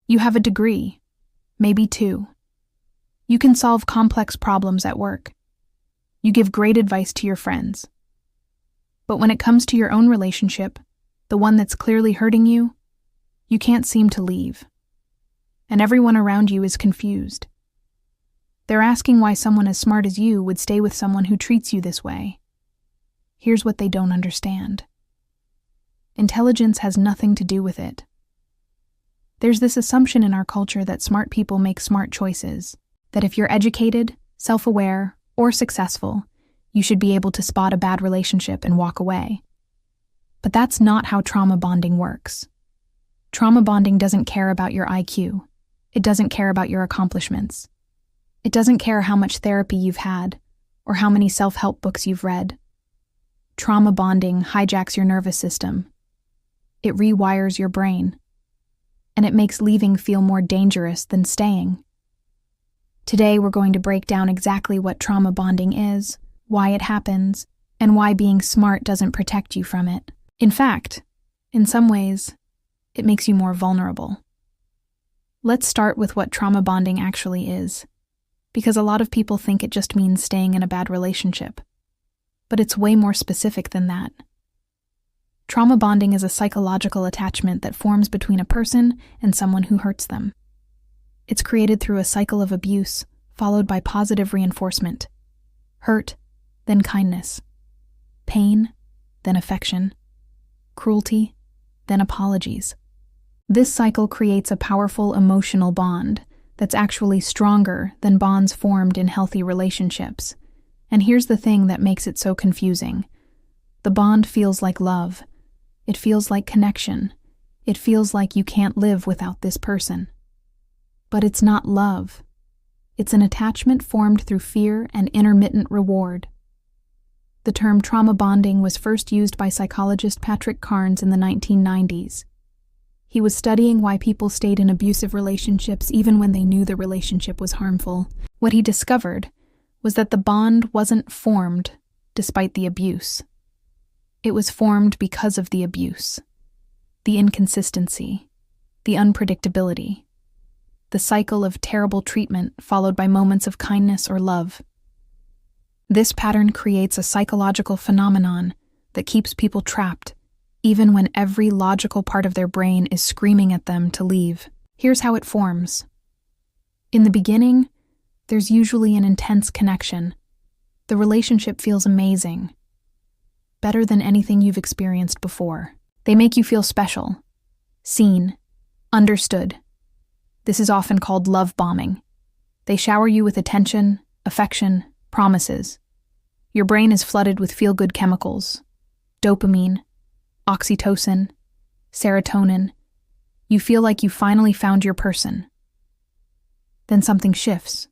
You have a degree, maybe two. You can solve complex problems at work. You give great advice to your friends. But when it comes to your own relationship, the one that's clearly hurting you can't seem to leave. And everyone around you is confused. They're asking why someone as smart as you would stay with someone who treats you this way. Here's what they don't understand. Intelligence has nothing to do with it. There's this assumption in our culture that smart people make smart choices, that if you're educated, self-aware, or successful, you should be able to spot a bad relationship and walk away. But that's not how trauma bonding works. Trauma bonding doesn't care about your IQ. It doesn't care about your accomplishments. It doesn't care how much therapy you've had or how many self-help books you've read. Trauma bonding hijacks your nervous system. It rewires your brain. And it makes leaving feel more dangerous than staying. Today, we're going to break down exactly what trauma bonding is, why it happens, and why being smart doesn't protect you from it. In fact, in some ways, it makes you more vulnerable. Let's start with what trauma bonding actually is, because a lot of people think it just means staying in a bad relationship. But it's way more specific than that. Trauma bonding is a psychological attachment that forms between a person and someone who hurts them. It's created through a cycle of abuse, followed by positive reinforcement. Hurt, then kindness. Pain, then affection. Cruelty, then apologies. This cycle creates a powerful emotional bond that's actually stronger than bonds formed in healthy relationships. And here's the thing that makes it so confusing. The bond feels like love. It feels like connection. It feels like you can't live without this person. But it's not love. It's an attachment formed through fear and intermittent reward. The term trauma bonding was first used by psychologist Patrick Carnes in the 1990s. He was studying why people stayed in abusive relationships even when they knew the relationship was harmful. What he discovered was that the bond wasn't formed despite the abuse. It was formed because of the abuse, the inconsistency, the unpredictability, the cycle of terrible treatment followed by moments of kindness or love. This pattern creates a psychological phenomenon that keeps people trapped, even when every logical part of their brain is screaming at them to leave. Here's how it forms. In the beginning, there's usually an intense connection. The relationship feels amazing, better than anything you've experienced before. They make you feel special, seen, understood. This is often called love bombing. They shower you with attention, affection, promises. Your brain is flooded with feel-good chemicals, dopamine, oxytocin, serotonin. You feel like you finally found your person. Then something shifts.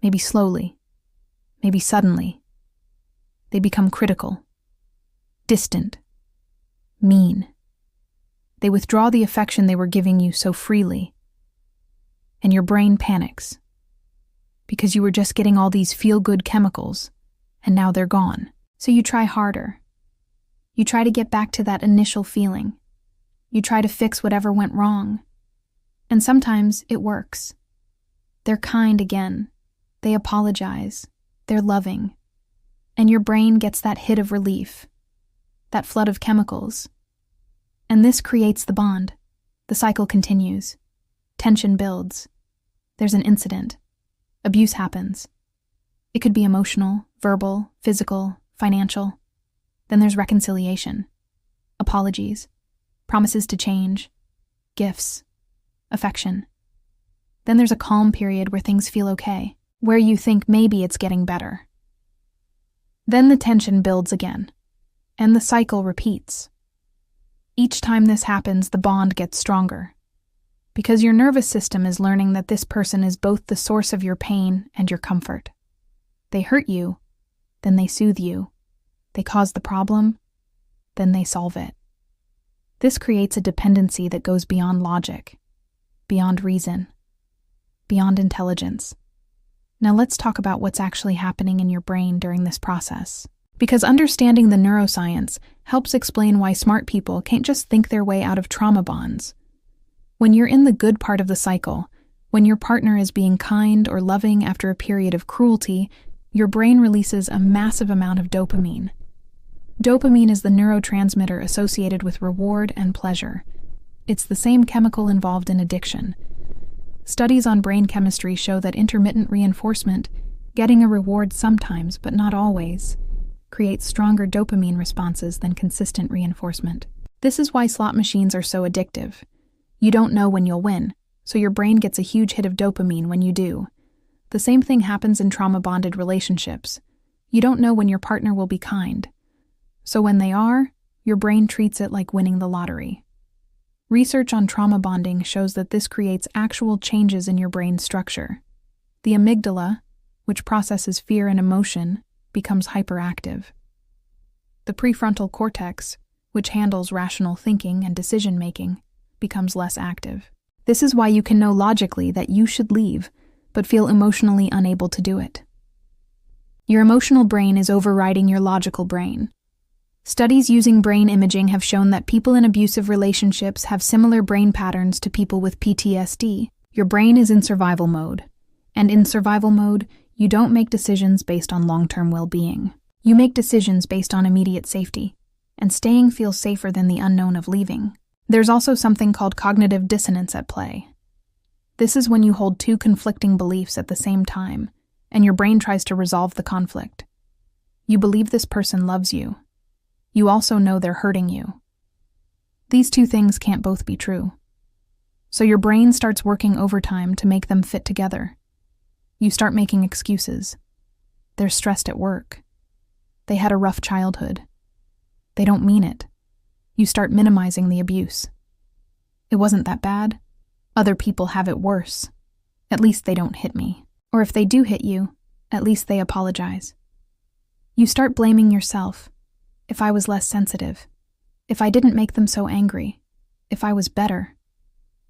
Maybe slowly, maybe suddenly. They become critical, distant, mean. They withdraw the affection they were giving you so freely. And your brain panics. Because you were just getting all these feel-good chemicals, and now they're gone. So you try harder. You try to get back to that initial feeling. You try to fix whatever went wrong. And sometimes it works. They're kind again. They apologize. They're loving. And your brain gets that hit of relief, that flood of chemicals. And this creates the bond. The cycle continues. Tension builds. There's an incident. Abuse happens. It could be emotional, verbal, physical, financial. Then there's reconciliation, apologies, promises to change, gifts, affection. Then there's a calm period where things feel okay, where you think maybe it's getting better. Then the tension builds again, and the cycle repeats. Each time this happens, the bond gets stronger, because your nervous system is learning that this person is both the source of your pain and your comfort. They hurt you, then they soothe you. They cause the problem, then they solve it. This creates a dependency that goes beyond logic, beyond reason, beyond intelligence. Now let's talk about what's actually happening in your brain during this process. Because understanding the neuroscience helps explain why smart people can't just think their way out of trauma bonds. When you're in the good part of the cycle, when your partner is being kind or loving after a period of cruelty, your brain releases a massive amount of dopamine. Dopamine is the neurotransmitter associated with reward and pleasure. It's the same chemical involved in addiction. Studies on brain chemistry show that intermittent reinforcement, getting a reward sometimes but not always, creates stronger dopamine responses than consistent reinforcement. This is why slot machines are so addictive. You don't know when you'll win, so your brain gets a huge hit of dopamine when you do. The same thing happens in trauma-bonded relationships. You don't know when your partner will be kind. So when they are, your brain treats it like winning the lottery. Research on trauma bonding shows that this creates actual changes in your brain structure. The amygdala, which processes fear and emotion, becomes hyperactive. The prefrontal cortex, which handles rational thinking and decision-making, becomes less active. This is why you can know logically that you should leave, but feel emotionally unable to do it. Your emotional brain is overriding your logical brain. Studies using brain imaging have shown that people in abusive relationships have similar brain patterns to people with PTSD. Your brain is in survival mode. And in survival mode, you don't make decisions based on long-term well-being. You make decisions based on immediate safety, and staying feels safer than the unknown of leaving. There's also something called cognitive dissonance at play. This is when you hold two conflicting beliefs at the same time, and your brain tries to resolve the conflict. You believe this person loves you. You also know they're hurting you. These two things can't both be true. So your brain starts working overtime to make them fit together. You start making excuses. They're stressed at work. They had a rough childhood. They don't mean it. You start minimizing the abuse. It wasn't that bad. Other people have it worse. At least they don't hit me. Or if they do hit you, at least they apologize. You start blaming yourself. If I was less sensitive. If I didn't make them so angry. If I was better.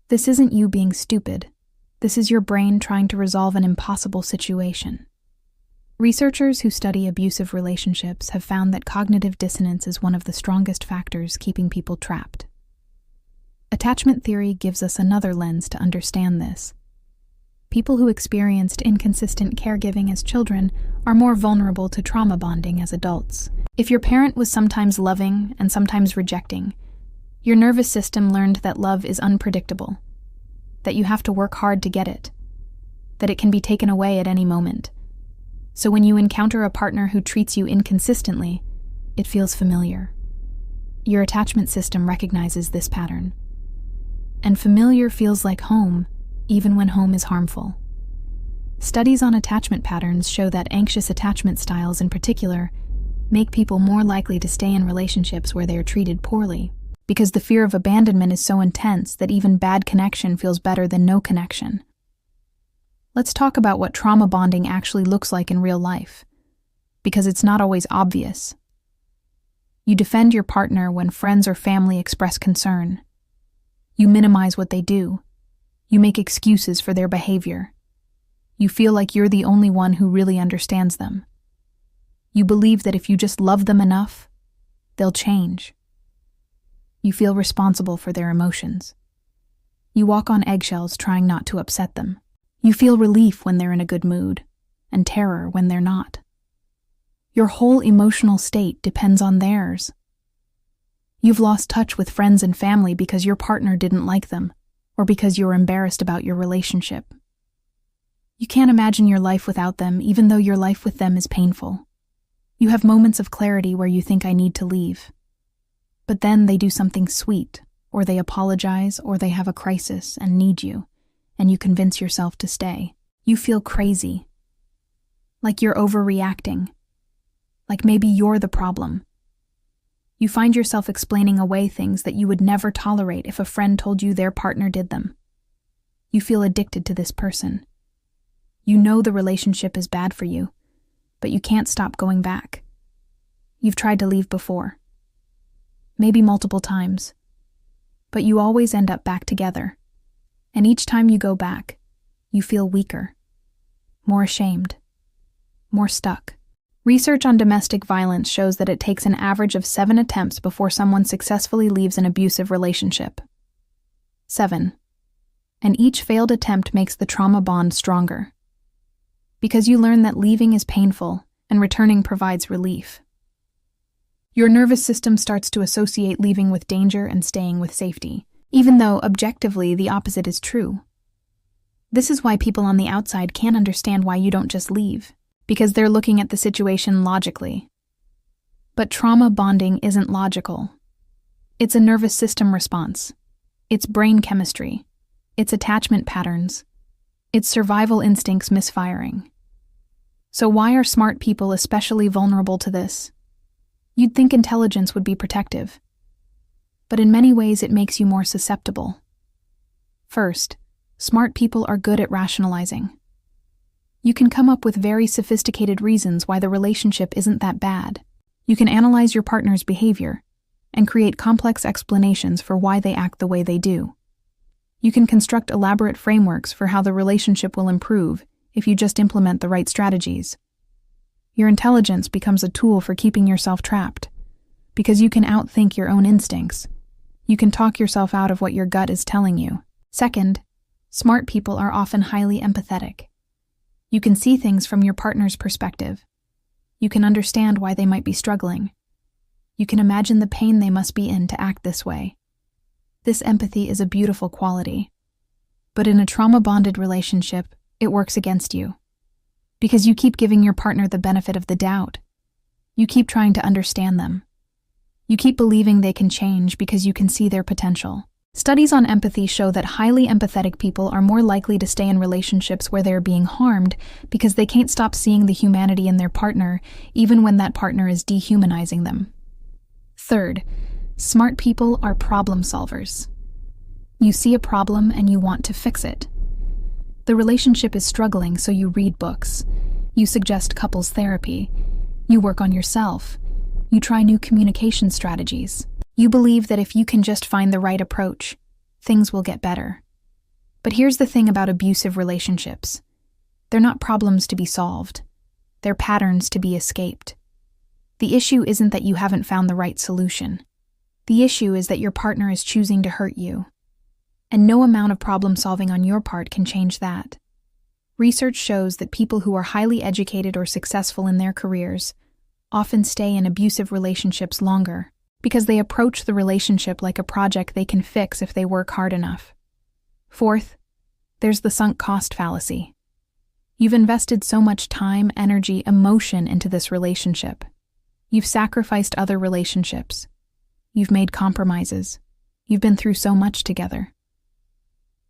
This isn't you being stupid. This is your brain trying to resolve an impossible situation. Researchers who study abusive relationships have found that cognitive dissonance is one of the strongest factors keeping people trapped. Attachment theory gives us another lens to understand this. People who experienced inconsistent caregiving as children are more vulnerable to trauma bonding as adults. If your parent was sometimes loving and sometimes rejecting, your nervous system learned that love is unpredictable, that you have to work hard to get it, that it can be taken away at any moment. So when you encounter a partner who treats you inconsistently, it feels familiar. Your attachment system recognizes this pattern. And familiar feels like home, even when home is harmful. Studies on attachment patterns show that anxious attachment styles in particular make people more likely to stay in relationships where they are treated poorly, because the fear of abandonment is so intense that even bad connection feels better than no connection. Let's talk about what trauma bonding actually looks like in real life, because it's not always obvious. You defend your partner when friends or family express concern. You minimize what they do. You make excuses for their behavior. You feel like you're the only one who really understands them. You believe that if you just love them enough, they'll change. You feel responsible for their emotions. You walk on eggshells trying not to upset them. You feel relief when they're in a good mood, and terror when they're not. Your whole emotional state depends on theirs. You've lost touch with friends and family because your partner didn't like them, or because you're embarrassed about your relationship. You can't imagine your life without them, even though your life with them is painful. You have moments of clarity where you think I need to leave. But then they do something sweet, or they apologize, or they have a crisis and need you, and you convince yourself to stay. You feel crazy. Like you're overreacting. Like maybe you're the problem. You find yourself explaining away things that you would never tolerate if a friend told you their partner did them. You feel addicted to this person. You know the relationship is bad for you, but you can't stop going back. You've tried to leave before. Maybe multiple times. But you always end up back together. And each time you go back, you feel weaker, more ashamed, more stuck. Research on domestic violence shows that it takes an average of 7 attempts before someone successfully leaves an abusive relationship. 7. And each failed attempt makes the trauma bond stronger. Because you learn that leaving is painful and returning provides relief. Your nervous system starts to associate leaving with danger and staying with safety, even though objectively the opposite is true. This is why people on the outside can't understand why you don't just leave, because they're looking at the situation logically. But trauma bonding isn't logical. It's a nervous system response. It's brain chemistry. It's attachment patterns. It's survival instincts misfiring. So why are smart people especially vulnerable to this? You'd think intelligence would be protective. But in many ways it makes you more susceptible. First, smart people are good at rationalizing. You can come up with very sophisticated reasons why the relationship isn't that bad. You can analyze your partner's behavior and create complex explanations for why they act the way they do. You can construct elaborate frameworks for how the relationship will improve if you just implement the right strategies. Your intelligence becomes a tool for keeping yourself trapped, because you can outthink your own instincts. You can talk yourself out of what your gut is telling you. Second, smart people are often highly empathetic. You can see things from your partner's perspective. You can understand why they might be struggling. You can imagine the pain they must be in to act this way. This empathy is a beautiful quality. But in a trauma-bonded relationship, it works against you. Because you keep giving your partner the benefit of the doubt. You keep trying to understand them. You keep believing they can change because you can see their potential. Studies on empathy show that highly empathetic people are more likely to stay in relationships where they are being harmed because they can't stop seeing the humanity in their partner, even when that partner is dehumanizing them. Third, smart people are problem solvers. You see a problem and you want to fix it. The relationship is struggling, so you read books. You suggest couples therapy. You work on yourself. You try new communication strategies. You believe that if you can just find the right approach, things will get better. But here's the thing about abusive relationships. They're not problems to be solved. They're patterns to be escaped. The issue isn't that you haven't found the right solution. The issue is that your partner is choosing to hurt you. And no amount of problem solving on your part can change that. Research shows that people who are highly educated or successful in their careers often stay in abusive relationships longer because they approach the relationship like a project they can fix if they work hard enough. Fourth, there's the sunk cost fallacy. You've invested so much time, energy, emotion into this relationship. You've sacrificed other relationships. You've made compromises. You've been through so much together.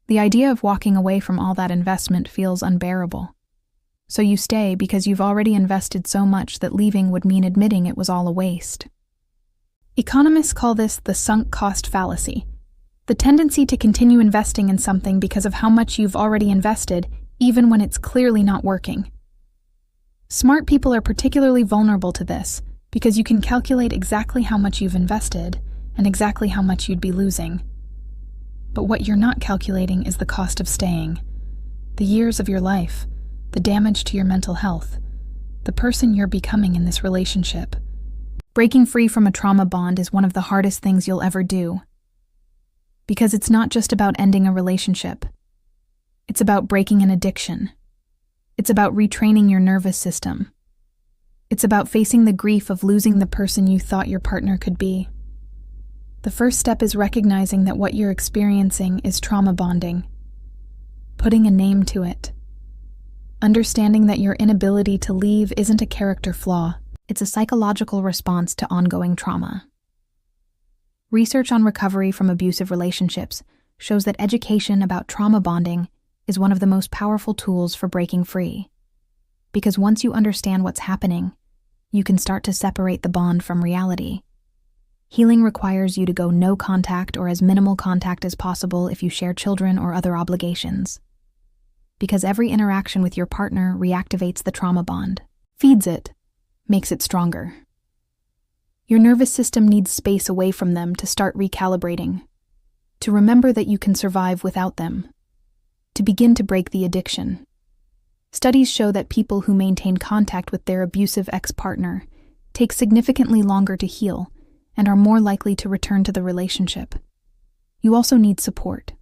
The idea of walking away from all that investment feels unbearable. So you stay because you've already invested so much that leaving would mean admitting it was all a waste. Economists call this the sunk cost fallacy, the tendency to continue investing in something because of how much you've already invested, even when it's clearly not working. Smart people are particularly vulnerable to this because you can calculate exactly how much you've invested and exactly how much you'd be losing. But what you're not calculating is the cost of staying, the years of your life, the damage to your mental health, the person you're becoming in this relationship. Breaking free from a trauma bond is one of the hardest things you'll ever do. Because it's not just about ending a relationship. It's about breaking an addiction. It's about retraining your nervous system. It's about facing the grief of losing the person you thought your partner could be. The first step is recognizing that what you're experiencing is trauma bonding. Putting a name to it. Understanding that your inability to leave isn't a character flaw. It's a psychological response to ongoing trauma. Research on recovery from abusive relationships shows that education about trauma bonding is one of the most powerful tools for breaking free. Because once you understand what's happening, you can start to separate the bond from reality. Healing requires you to go no contact or as minimal contact as possible if you share children or other obligations. Because every interaction with your partner reactivates the trauma bond, feeds it, makes it stronger. Your nervous system needs space away from them to start recalibrating, to remember that you can survive without them, to begin to break the addiction. Studies show that people who maintain contact with their abusive ex-partner take significantly longer to heal and are more likely to return to the relationship. You also need support.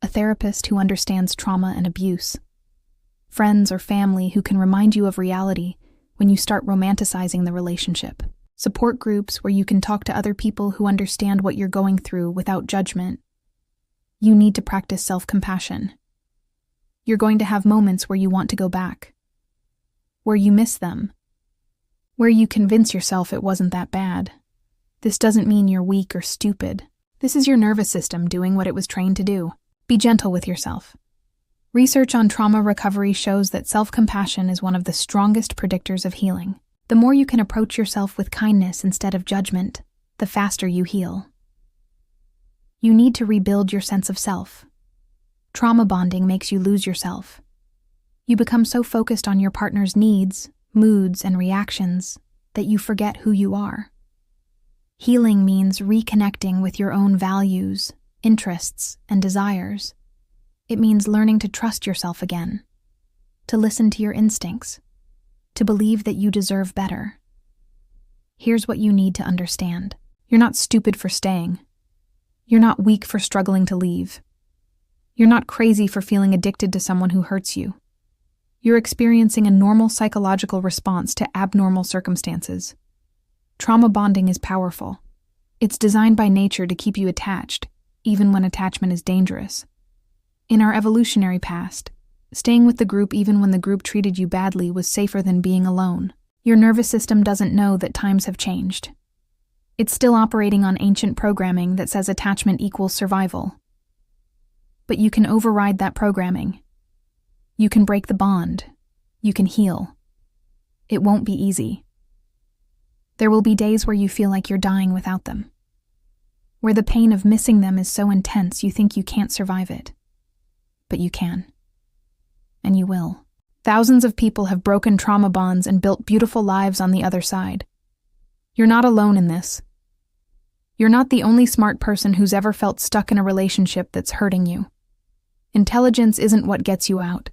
a therapist who understands trauma and abuse, friends or family who can remind you of reality when you start romanticizing the relationship, support groups where you can talk to other people who understand what you're going through without judgment. You need to practice self-compassion. You're going to have moments where you want to go back, where you miss them, where you convince yourself it wasn't that bad. This doesn't mean you're weak or stupid. This is your nervous system doing what it was trained to do. Be gentle with yourself. Research on trauma recovery shows that self-compassion is one of the strongest predictors of healing. The more you can approach yourself with kindness instead of judgment, the faster you heal. You need to rebuild your sense of self. Trauma bonding makes you lose yourself. You become so focused on your partner's needs, moods, and reactions that you forget who you are. Healing means reconnecting with your own values, interests, and desires. It means learning to trust yourself again, to listen to your instincts, to believe that you deserve better. Here's what you need to understand. You're not stupid for staying. You're not weak for struggling to leave. You're not crazy for feeling addicted to someone who hurts you. You're experiencing a normal psychological response to abnormal circumstances. Trauma bonding is powerful. It's designed by nature to keep you attached, even when attachment is dangerous. In our evolutionary past, staying with the group even when the group treated you badly was safer than being alone. Your nervous system doesn't know that times have changed. It's still operating on ancient programming that says attachment equals survival. But you can override that programming. You can break the bond. You can heal. It won't be easy. There will be days where you feel like you're dying without them, where the pain of missing them is so intense you think you can't survive it. But you can. And you will. Thousands of people have broken trauma bonds and built beautiful lives on the other side. You're not alone in this. You're not the only smart person who's ever felt stuck in a relationship that's hurting you. Intelligence isn't what gets you out.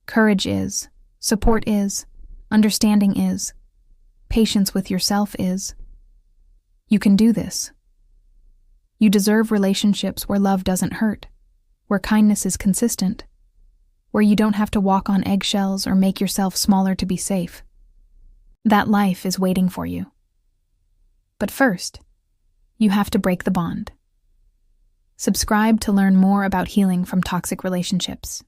Courage is. Support is. Understanding is. Patience with yourself is. You can do this. You deserve relationships where love doesn't hurt, where kindness is consistent, where you don't have to walk on eggshells or make yourself smaller to be safe. That life is waiting for you. But first, you have to break the bond. Subscribe to learn more about healing from toxic relationships.